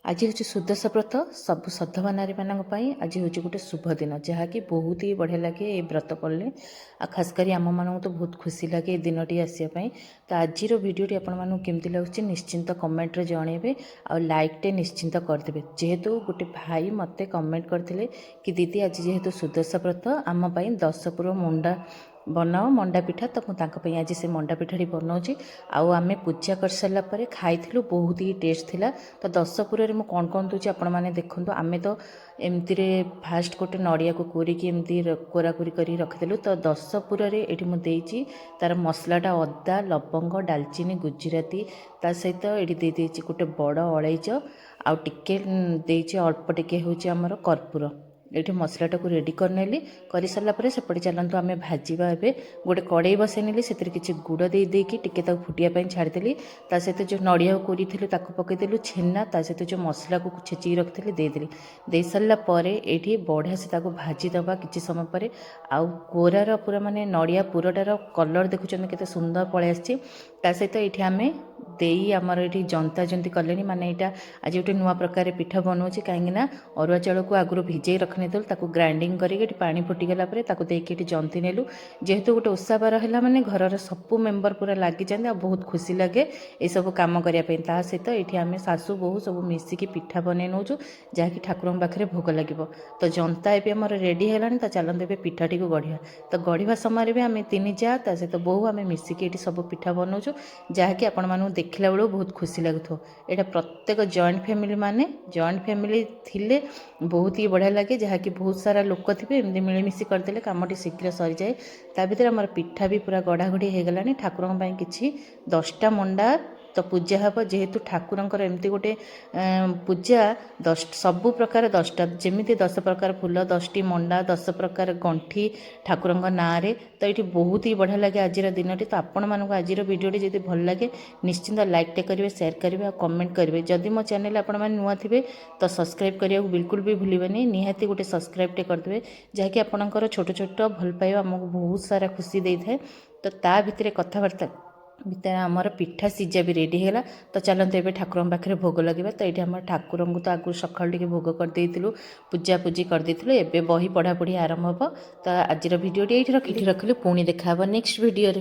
आज हूँ सुदशा व्रत सब सधवा नारी मानी आज हूँ गोटे शुभ दिन जहाँकि बहुत ही बढ़िया लगे ये व्रत पड़े आ खास कर आम मानक तो बहुत खुशी लगे ये दिन टी आसपाई। तो आज भिडियोटी आपण केमती लगुच निश्चिंत कमेंट जनइबे आ लाइकटे निश्चिंत करदे जेहेतु गोटे भाई मते कमेंट करते कि दीदी आज जेहेतु सुदशा व्रत आम 10 मुंडा बनाओ मंडा पिठा तो मुझे आज से मंडा पिठाटी बनाऊँगी आम पूजा कर सारापर खाई बहुत ही टेस्ट थिला। तो 10 मुझे कौन कौन दूसरी आपण मैंने देखूँ आम तो एमती फास्ट गोटे नड़िया को कोरिकी एमती कोराकोरी कर रखिदेलु। तो 10 ये मुझे तार मसलाटा अदा लवंग डालचीनी गुजराती ता सहित ये दे गोटे बड़ अलैच आउ टिके देइछि अल्प टिके होछि हमर कर्पूर ये मसलाटा को रेडी करनेली कर सारापर सेपटे चलतु आम भाजवा ए गोटे कड़े बसई नेली से किसी गुड़ देकी टिके फुटिया छाड़देली ता सहित जो नड़िया कोरी पकईदेलु छेना ता सहित जो मसला को छेची रखी देदेली दे सारापर ये बढ़िया से भाजीदबा किसी समय पर आउ कोरार पूरा माने नड़िया पुरटार कलर देखुं के सुंदर पलि आसा सहित ये आम देई आमर ये जंता जंती कले माने यहाँ आज गोटे नुआ प्रकार पिठा बनाऊँगी कहीं अरुआ चाउल को आगुरी भिजे रखने ग्राइंडिंग करके पानी फुटीगला देखिए जंती नेलु जेहेतु गोटे ओषा बार है माने घर सबू मेम्बर पूरा लगी जाते बहुत खुशी लगे ये सब कम करने सहित ये आम सासू बोहू सब मिसिकी पिठा बन नौ जहाँकि ठाकुर पाखे भोग लगे। तो जंता ए आम रेडी है तो चलते पिठाटी को गढ़िया। तो गढ़ा समय भी आम तीन जा सहित बोहू आम मिसिकी ये सब पिठा बनाऊँ जहाँकि आपण मानू देखला बेलू बहुत खुशी लगुथ। यहाँ प्रत्येक जॉइंट फैमिली माने जॉइंट फैमिली थिले बहुत ही बढ़िया लगे जहाँकि बहुत सारा लोक थे एमती मिलमिशी करदे कमटी शीघ्र सरी जाए। ता भीतर आम पिठा भी पूरा गढ़ागढ़ी हो गलानी ठाकुर किसी 10टा मंडा तो पूजा हम जेहेतु ठाकुरंकर एमती गोटे पूजा 10 सबु प्रकार 10टा जमी 10 प्रकार फूल 10टी मंडा 10 प्रकार गंठी ठाकुर ना तो ये बहुत ही बढ़िया लगे आज दिन टी। तो आपण मानक आज भिडियोटी जब भल लगे निश्चिंत लाइकटे करेंगे शेयर करेंगे और कमेंट करेंगे। जदि मो चैनल आपण मैंने नुआ थे तो सब्सक्राइब करने को बिल्कुल भी भूलें निहाती गोटे सब्सक्राइबटे करदे जहाँकि आपंकर छोट छोट भल पाइबा आमको बहुत सारा खुशी दे थाए। तो ता भितर कथबार्ता भितर आमर पिठा सिजा भी रेडी है। तो चलते ए ठाकुर पाखे भोग लगे। तो ये आम ठाकुर को तो आगु सकाल टे भोग करदे पूजा पूजी करदेलु एवं बही पढ़ापढ़ी आरंभ हम। तो आज भिडियोटी ये रखिलु पुणी देखा नेक्स्ट भिडियो।